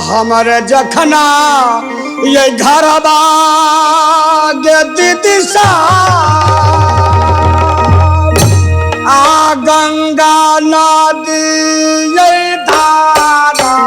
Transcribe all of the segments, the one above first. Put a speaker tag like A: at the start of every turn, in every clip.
A: हमारे जखना ये घरबा गे दीदी सा आ गंगा नदी ये धारा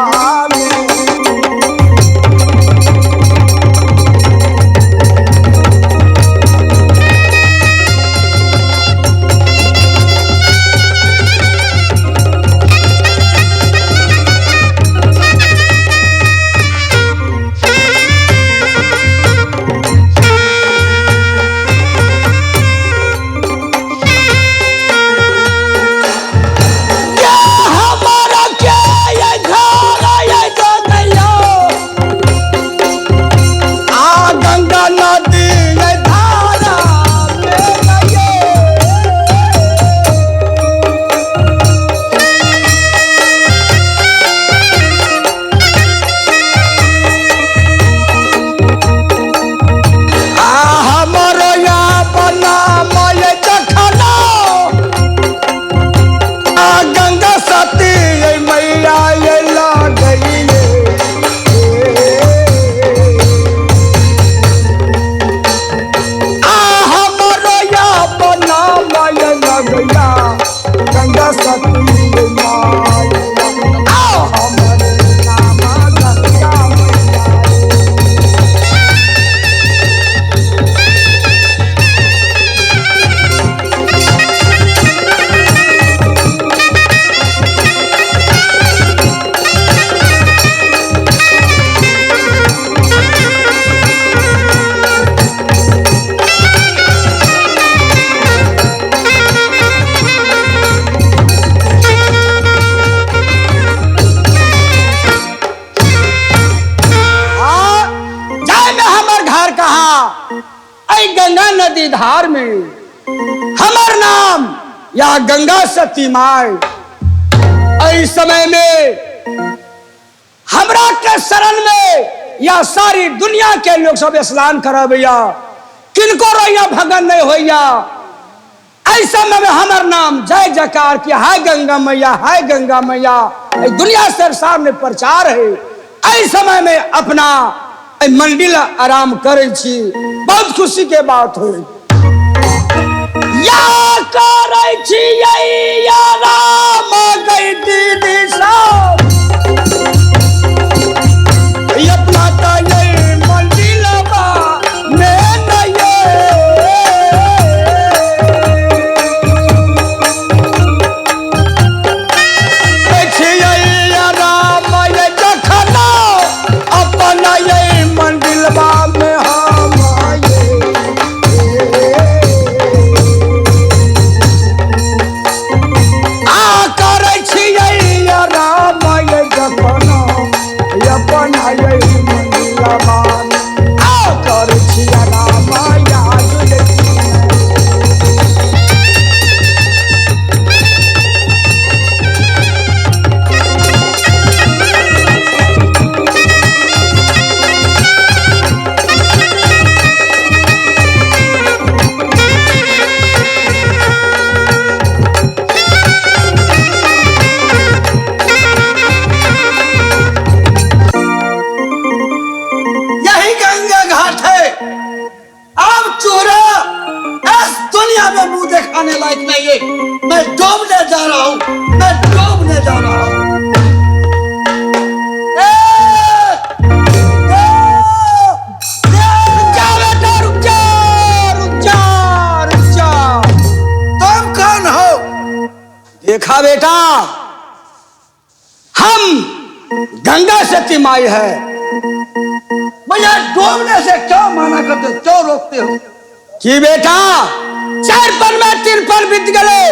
A: गंगा नदी धार में हमार नाम या गंगा सती माय। इस समय में हमरा के शरण में या सारी दुनिया के लोग सब स्नान करा भैया, किनको रोया भगन नहीं होया। ऐसा में हमार नाम जय जयकार किया, हाय गंगा मैया, हाय गंगा मैया, दुनिया से सामने प्रचार है। इस समय में अपना मंदिर आराम करे छी, बहुत खुशी के बात हो। या करे छी या राम गई दीदी साहब अपना तो ये मंदिर में नहीं या राम ये जखना अपना ये मंदिर में हम आ करे छी राम ये जखना अपना ये मंदिर आ करे छी राम याद दिखाने लायक नहीं है। मैं डूबने जा रहा हूँ, मैं डूबने जा रहा हूँ। रुक जा। तुम कौन हो? देखा बेटा, हम गंगा सती माई है। भैया डूबने से क्यों मना करते, क्यों रोकते हो? कि बेटा 4 पल में 3 पल बीत गलो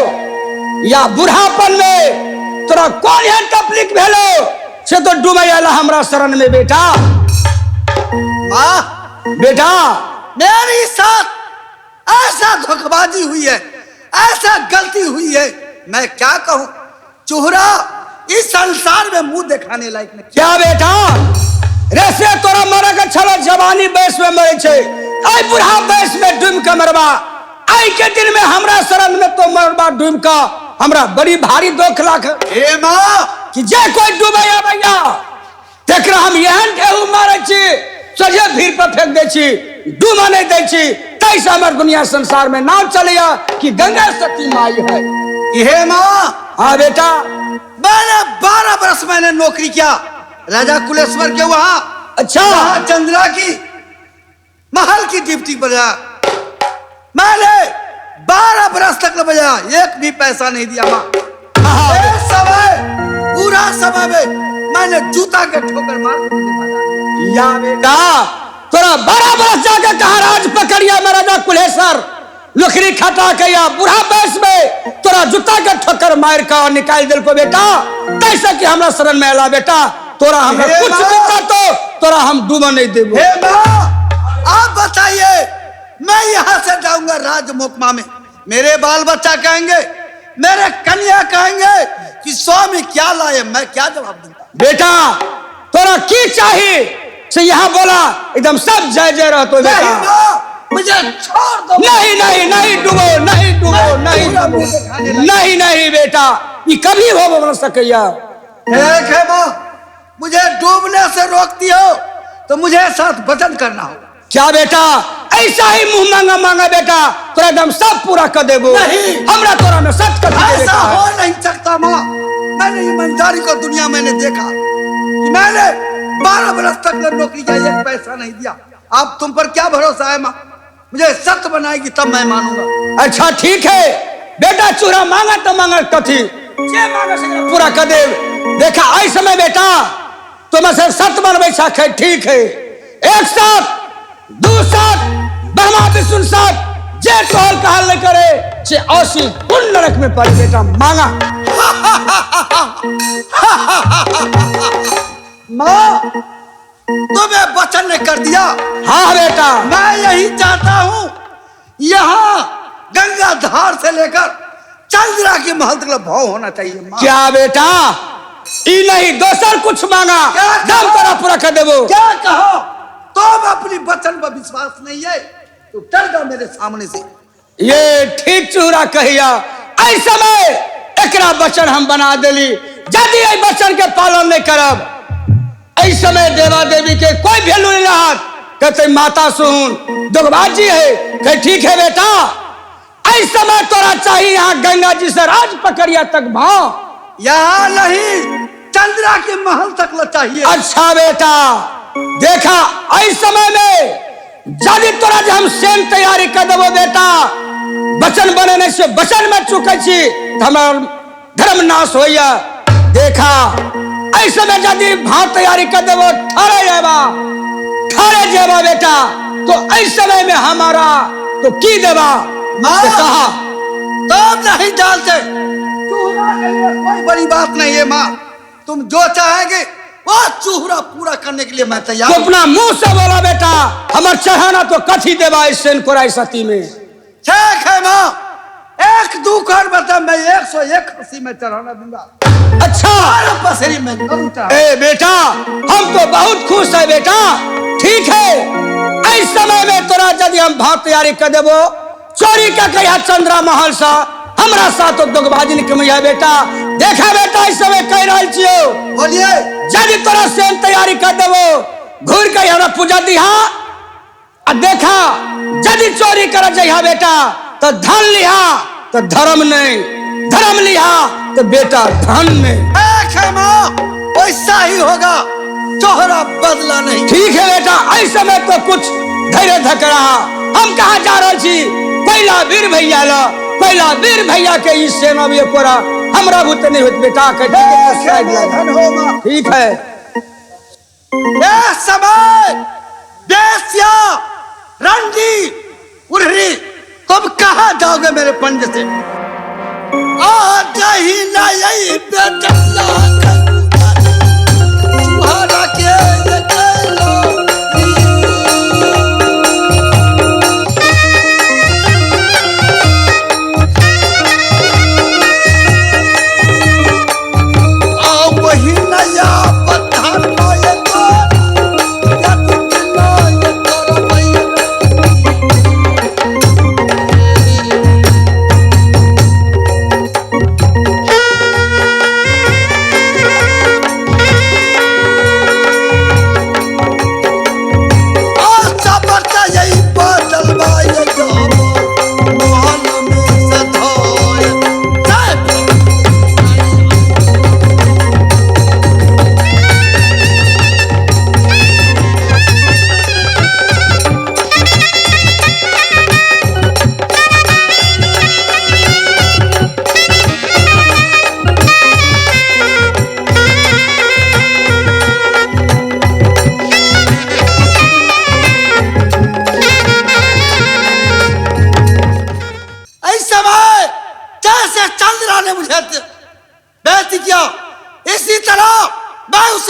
A: या बुढ़ापन में तोरा कौन है तकलीफ भेलो से तो डूबे आला हमरा शरण में बेटा। माँ बेटा मेरे साथ ऐसा धोखेबाजी हुई है, ऐसा गलती हुई है, मैं क्या कहूँ। चूहरा इस संसार में मुंह दिखाने लायक नहीं। क्या बेटा रेसे तोरा मरे के छलो जवानी बैस में मरे छे, आई बुढ़ा बैस में डूब के मरबा। आई के दिन में हमरा शरण में तो मरबा डूब का, हमरा बड़ी भारी दुख लाख। ए माँ कि जे कोई डूबे भैया तेकरा हम एहन ढेहू मारे छी सजे भीड़ पर फेंक दे छी, डूबा नहीं दे छी। तैसे हमारे दुनिया संसार में नाम चलिया कि गंगा सती माई है।
B: ये माँ,
A: हाँ बेटा,
B: मैंने 12 बरस मैंने नौकरी किया राजा कुलेश्वर के वहाँ।
A: अच्छा,
B: चंद्रा की महल की डिप्टी बजा। मैंने 12 बरस तक न बजा, एक भी पैसा नहीं दिया माँ। समय पूरा समय में मैंने जूता के ठोकर मार
A: या बेटा तोरा 12 बरस जाके कहा राज पकड़िया महाराजा कुलेश्वर, नौकरी खटा के या बुढ़ा बैस में तोरा जूता के ठोकर मार का निकाल दिल को बेटा। कैसे कि हमरा शरण में अला बेटा, तोरा हमरा कुछ भी तो तोरा हम डूबा नहीं देबो।
B: हे माँ, आप बताइए, मैं यहाँ से जाऊंगा राज मोकमा में, मेरे बाल बच्चा कहेंगे, मेरे कन्या कहेंगे कि स्वामी क्या लाए, मैं क्या जवाब दूंगा?
A: बेटा तोरा की चाहिए से यहाँ बोला, एकदम सब जय जय रहो तो बेटा।
B: मुझे छोड़ दो।
A: नहीं नहीं नहीं डूबो, नहीं डूबो, नहीं डूबो, नहीं नहीं बेटा, ये कभी हो बन सकेया।
B: एक है माँ, मुझे डूबने से रोकती हो तो मुझे साथ वचन करना हो।
A: क्या बेटा ऐसा ही मुंह मांगा मांगा बेटा, तोरा एकदम सब पूरा कर देबो।
B: नहीं,
A: हमरा तोरा में सच कर दे
B: ऐसा हो नहीं सकता माँ। मैंने ईमानदारी को दुनिया मैंने देखा कि मैंने 12 बरस तक नौकरी किया, एक पैसा नहीं दिया। आप तुम पर क्या भरोसा है माँ? मुझे सख्त बनाएगी तब मैं मानूंगा।
A: अच्छा ठीक है बेटा, चूरा मांगा तो मांगा कथी जे मांगा से पूरा कर दे। देखा आई समय बेटा तुम से सत बनबै छे, ठीक है, एक साथ दू साथ ब्रह्मा विष्णु साथ जे कहल कहल नहीं करे से औसी कुंड नरक में पड़े बेटा। मांगा
B: माँ, तुम्हें वचन ने कर दिया।
A: हाँ बेटा,
B: मैं यही चाहता हूँ, यहाँ गंगा धार से लेकर चंद्रा की महल तक भाव होना चाहिए माँ।
A: क्या बेटा ई नहीं दोसर कुछ मांगा, दम तोरा पूरा कर देबो।
B: क्या कहो? तुम अपनी वचन पर विश्वास नहीं है तो डर जाओ मेरे सामने से।
A: ये ठीक चूरा कहिया, ऐ समय एकरा वचन हम बना देली, यदि ऐ वचन के पालन नहीं करब ऐ समय देवा देवी के कोई वैल्यू नहीं रहा। कहते माता सुन दुगबाजी है, कहे ठीक है बेटा, ऐ समय तोरा चाहिए यहाँ गंगा जी से राज पकड़िया तक भाव,
B: यहाँ नहीं चंद्रा के महल तक ला चाहिए।
A: अच्छा बेटा देखा ऐ समय में यदि तोरा जे हम सेन तैयारी कर देबो बेटा, वचन बने से वचन में चुके छी हमार धर्म नाश होइया। देखा ऐ समय यदि भाव तैयारी कर देबो ठारे जेबा बेटा, तो ऐ समय में हमारा तो की देबा कहा
B: तब नहीं डालते। कोई बड़ी बात नहीं है माँ, तुम जो चाहेंगे वो चूहरा पूरा करने के लिए मैं तैयार।
A: तो अपना मुंह से बोला बेटा, हमार चढ़ाना तो कथी देवा इस सेन कोराई सती में।
B: ठीक है माँ, एक दुकान बता, मैं 101 खसी में चढ़ाना दूंगा।
A: अच्छा
B: पसेरी में
A: ए बेटा हम तो बहुत खुश है बेटा, ठीक है इस समय में तोरा यदि हम भाव तैयारी कर देबो, चोरी का कहिया चंद्रा महल सा हमरा साथ तो दुगबाजी निकमैया बेटा। देखा बेटा इस समय कह रहा छियो,
B: बोलिए,
A: यदि तोरा सेन तैयारी कर देबो घूर के हमरा पूजा दिहा, आ देखा यदि चोरी कर जइहा बेटा तो धन लिहा, तो धर्म नहीं, धर्म लिहा तो बेटा धन में।
B: वैसा ही होगा, चोहरा बदला नहीं।
A: ठीक है बेटा, इस समय तो कुछ धैर्य धक रहा। हम कहा जा रहे छी पहला वीर भैया ला, पहला वीर भैया के इस सेना में कोरा हमरा भूत नहीं होत बेटा। ठीक है
B: समय बेस्या रंडी उर्री, तुम कहाँ जाओगे मेरे पंजे से? आ ही ना यही बेटा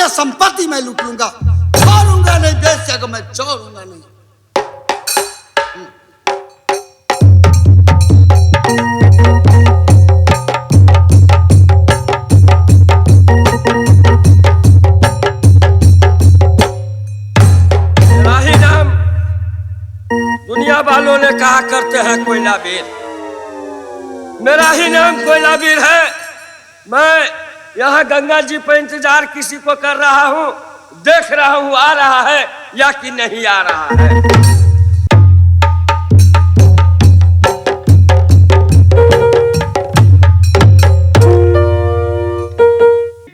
B: से संपत्ति मैं लूट लूंगा, छोड़ूंगा नहीं देश को, मैं छोड़ूंगा नहीं।
C: दुनिया वालों ने कहा करते हैं कोयला वीर, मेरा ही नाम कोयला वीर है। मैं यहाँ गंगा जी पर इंतजार किसी को कर रहा हूँ, देख रहा हूँ आ रहा है या कि नहीं आ रहा है।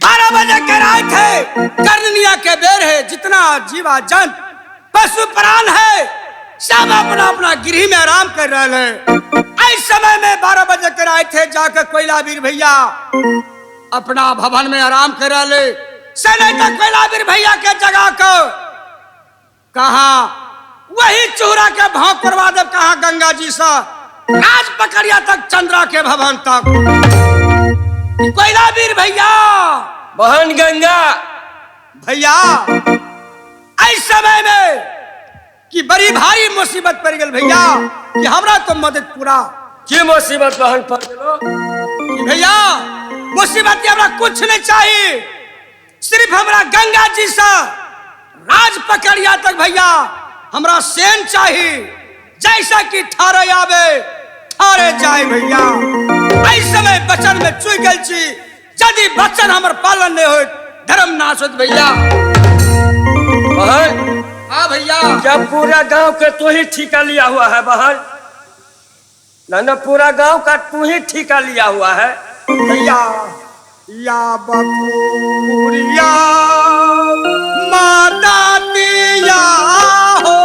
A: 12 बजे के रात है, करनिया के बेर है, जितना जीवा जन पशु प्राण है सब अपना अपना गृह में आराम कर रहे हैं। इस समय में 12 बजे के रात थे, जाकर कोयला वीर भैया अपना भवन में आराम कर रहे। सने तक कोयला वीर भैया के जगह को कहा वही चूरा के भाव करवा दे, कहा गंगा जी सा राज पकड़िया तक, चंद्रा के भवन तक। कोयला वीर भैया,
C: बहन गंगा
A: भैया इस समय में कि बड़ी भारी मुसीबत पड़ गई भैया, कि हमरा तो मदद पूरा।
C: की मुसीबत बहन पड़ गलो?
A: कि भैया मुसीबत के हमरा कुछ नहीं चाहिए, सिर्फ हमरा गंगा जी से राज पकड़िया तक भैया हमरा सेन चाहिए, जैसा कि ठारे आवे ठारे जाए भैया। इस समय बचन में चुई गल छी, यदि बचन हमर पालन नहीं हो धर्म नाश होत भैया।
C: बहन
A: हाँ भैया,
C: क्या पूरा गांव के तू ही ठिका लिया हुआ है बहन? ना पूरा गांव का तू ही ठिका लिया हुआ है
A: भैया। या बकुरिया माता दिया हो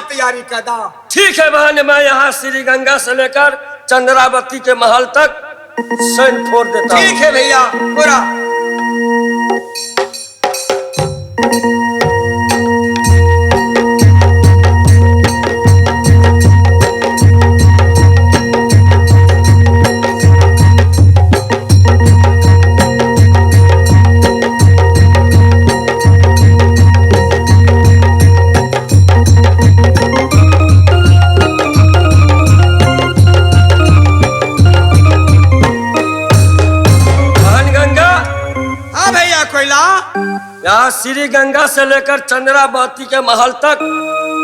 A: तैयारी कर दा।
C: ठीक है बहन, मैं यहाँ श्री गंगा से लेकर चंद्रावती के महल तक सैन फोड़ देता हूँ।
A: ठीक है भैया, पूरा
C: श्री गंगा से लेकर चंद्रावती के महल तक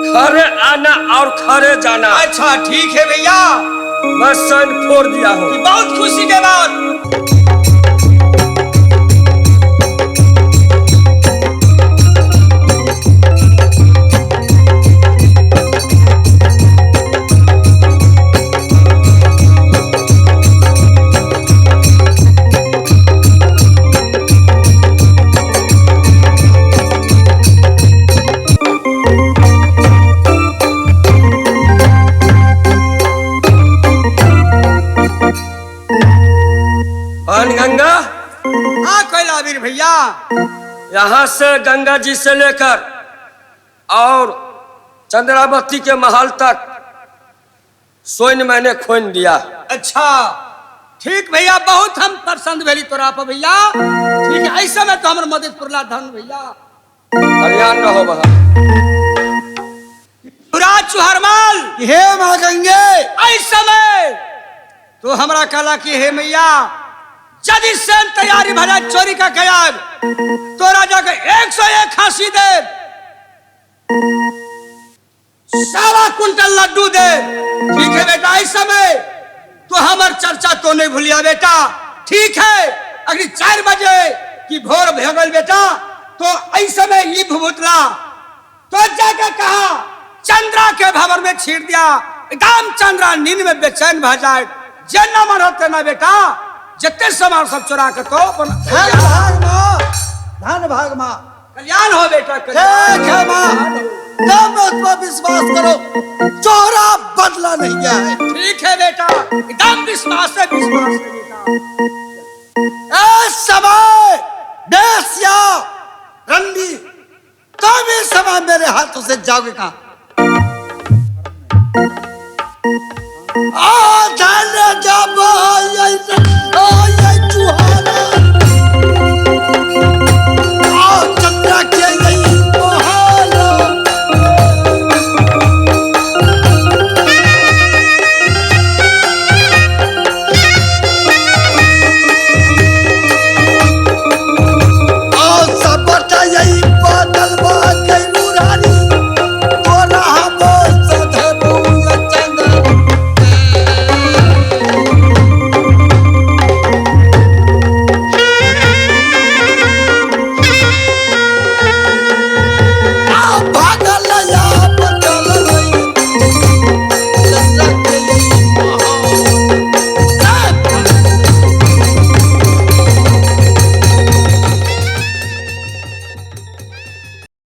C: खरे आना और खरे जाना।
A: अच्छा ठीक है भैया,
C: मैं सैन फोड़ दिया हूँ।
A: बहुत खुशी के बाद।
C: गंगा,
A: हाँ कैलावीर भैया,
C: यहाँ से गंगा जी से लेकर और चंद्रावती के महल तक सोन मैंने खोन दिया।
A: अच्छा ठीक भैया, बहुत हम प्रसन्न भेली तोरा पर भैया। ठीक है, ऐसा में तो हमर मदद पुरला धन भैया।
C: कल्याण रहो बहा।
A: चुहरमाल
B: हे माँ गंगे,
A: ऐसा में तो हमरा कहला कि हे मैया यदि सेन तैयारी भला चोरी का गया तो राजा के 101 खांसी दे, 1.25 कुंटल लड्डू दे। ठीक है बेटा, इस समय तो हमार चर्चा तो नहीं भूलिया बेटा। ठीक है, अगर 4 बजे की भोर भगल बेटा तो ऐसे में ये भूतला तो जाके कहा चंद्रा के भवर में छीड़ दिया, एकदम चंद्रा नींद में बेचैन भा जाए। जेना मन होते ना बेटा, जितने सामान सब चुरा के तो
B: धन भाग माँ, धन भाग माँ,
A: कल्याण हो बेटा।
B: ठीक है माँ, तब उस पर विश्वास करो, चोरा बदला नहीं गया है।
A: ठीक है बेटा, एकदम विश्वास है बेटा।
B: इस समय बेस्या रंडी, तुम इस समय मेरे हाथों से जाओगे कहाँ? धन